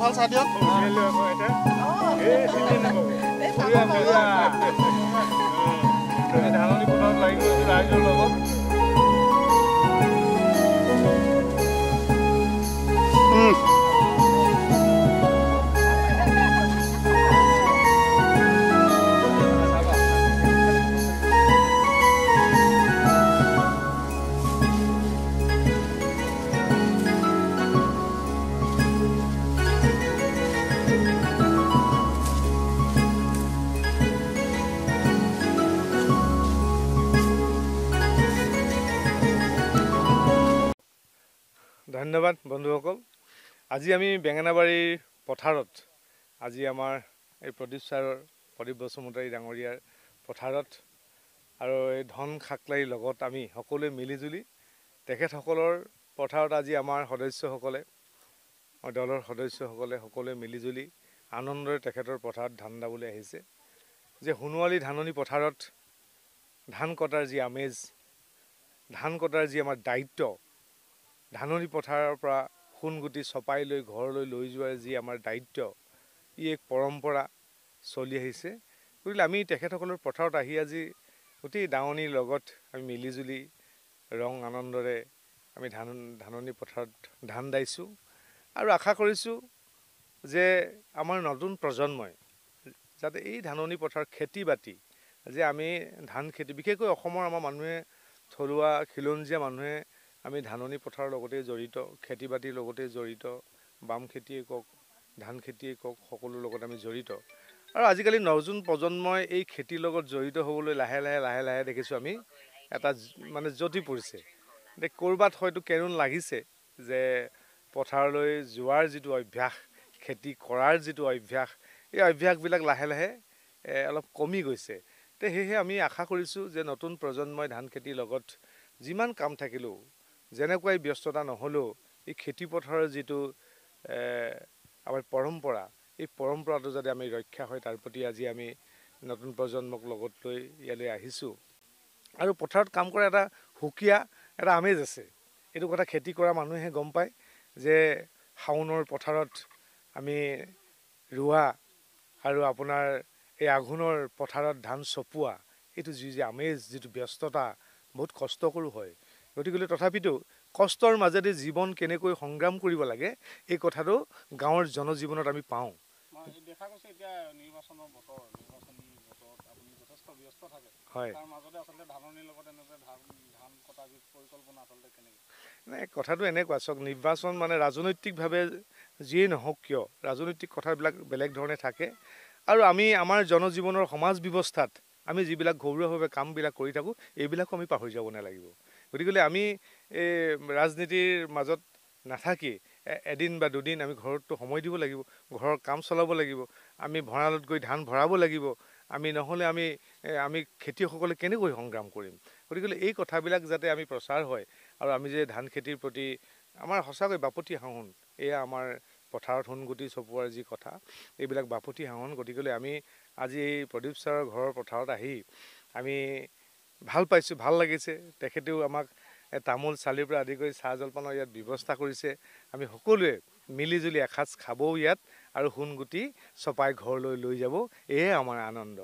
ভাল চাহ দিয়ক ধাননি পথাৰত লাগি গৈছো ৰাইজৰ লগত ধন্যবাদ বন্ধুসকল আজি আমি বেঙেনাবাৰীৰ পথাৰত আজি আমাৰ এই প্ৰদীপ ছাৰৰ প্ৰদীপ বসুমতাৰী ডাঙৰীয়াৰ পথাৰত আৰু এই ধন খাকলাইৰ লগত আমি সকলোৱে মিলিজুলি তেখেতসকলৰ পথাৰত আজি আমাৰ সদস্যসকলে দলৰ সদস্যসকলে সকলোৱে মিলিজুলি আনন্দৰে তেখেতৰ পথাৰত ধান দাবলৈ আহিছে যে সোণোৱালী ধাননি পথাৰত ধান কটাৰ যি আমেজ ধান কটাৰ যি আমাৰ দায়িত্ব ধাননি পথাৰৰ পৰা সোণগুটি চপাই লৈ ঘৰলৈ লৈ যোৱাৰ যি আমাৰ দায়িত্ব ই এক পৰম্পৰা চলি আহিছে গতিকে আমি তেখেতসকলৰ পথাৰত আহি আজি গোটেই দাৱনীৰ লগত আমি মিলিজুলি ৰং আনন্দৰে আমি ধাননি পথাৰত ধান দাইছোঁ আৰু আশা কৰিছোঁ যে আমাৰ নতুন প্ৰজন্মই যাতে এই ধাননি পথাৰ খেতি বাতি যে আমি ধান খেতি বিশেষকৈ অসমৰ আমাৰ মানুহে থলুৱা খিলঞ্জীয়া মানুহে আমি ধাননি পথাৰৰ লগতে জড়িত খেতি বাতিৰ লগতে জড়িত বাম খেতিয়ে কওক ধান খেতিয়ে কওক সকলোৰ লগত আমি জড়িত আৰু আজিকালি নতুন প্ৰজন্মই এই খেতিৰ লগত জড়িত হ'বলৈ লাহে লাহে দেখিছোঁ আমি এটা মানে জটি পৰিছে ক'ৰবাত হয়তো কেৰুণ লাগিছে যে পথাৰলৈ যোৱাৰ যিটো অভ্যাস খেতি কৰাৰ যিটো অভ্যাস এই অভ্যাসবিলাক লাহে অলপ কমি গৈছে সেয়েহে আমি আশা কৰিছোঁ যে নতুন প্ৰজন্মই ধান খেতিৰ লগত যিমান কাম থাকিলেও যেনেকুৱাই ব্যস্ততা নহ'লেও এই খেতি পথাৰৰ যিটো আমাৰ পৰম্পৰা এই পৰম্পৰাটো যাতে আমি ৰক্ষা হয় তাৰ প্ৰতি আজি আমি নতুন প্ৰজন্মক লগত লৈ ইয়ালৈ আহিছোঁ আৰু পথাৰত কাম কৰা এটা সুকীয়া এটা আমেজ আছে এইটো কথা খেতি কৰা মানুহে গম পায় যে শাওণৰ পথাৰত আমি ৰোৱা আৰু আপোনাৰ এই আঘোণৰ পথাৰত ধান চপোৱা এইটো যি আমেজ যিটো ব্যস্ততা বহুত কষ্টকৰো হয় গতিকে তথাপিতো কষ্টৰ মাজেদি জীৱন কেনেকৈ সংগ্ৰাম কৰিব লাগে এই কথাটো গাঁৱৰ জনজীৱনত আমি পাওঁ দেখা গৈছে এতিয়া নিৰ্বাচনৰ বতৰ আপুনি যথেষ্ট ব্যস্ত থাকে হয় তাৰ মাজতে আচলতে ধাননিৰ লগত এনেকৈ ধান কটা পৰিকল্পনা আচলতে কেনেকৈ নাই কথাটো এনেকুৱা চাওক নিৰ্বাচন মানে ৰাজনৈতিকভাৱে যিয়েই নহওক কিয় ৰাজনৈতিক কথাবিলাক বেলেগ ধৰণে থাকে আৰু আমি আমাৰ জনজীৱনৰ সমাজ ব্যৱস্থাত আমি যিবিলাক ঘৰুৱাভাৱে কামবিলাক কৰি থাকোঁ এইবিলাকো আমি পাহৰি যাব নালাগিব গতিকে আমি এই ৰাজনীতিৰ মাজত নাথাকি এদিন বা দুদিন আমি ঘৰততো সময় দিব লাগিব ঘৰৰ কাম চলাব লাগিব আমি ভঁৰালত গৈ ধান ভৰাব লাগিব আমি নহ'লে আমি খেতিয়কসকলে কেনেকৈ সংগ্ৰাম কৰিম গতিকে এই কথাবিলাক যাতে আমি প্ৰচাৰ হয় আৰু আমি যে ধান খেতিৰ প্ৰতি আমাৰ সঁচাকৈ বাপতি সাহোন এয়া আমাৰ পথাৰত সোণগুটি চপোৱাৰ যি কথা এইবিলাক বাপতি সাহোন গতিকে আমি আজি এই প্ৰদীপ ছাৰৰ ঘৰৰ পথাৰত আহি আমি ভাল পাইছোঁ, ভাল লাগিছে। তেখেতেও আমাক তামোল চালিৰ পৰা আদি কৰি চাহ জলপানৰ ইয়াত ব্যৱস্থা কৰিছে। আমি সকলোৱে মিলিজুলি এসাঁজ খাবও ইয়াত আৰু সোণগুটি চপাই ঘৰলৈ লৈ যাব, এয়ে আমাৰ আনন্দ।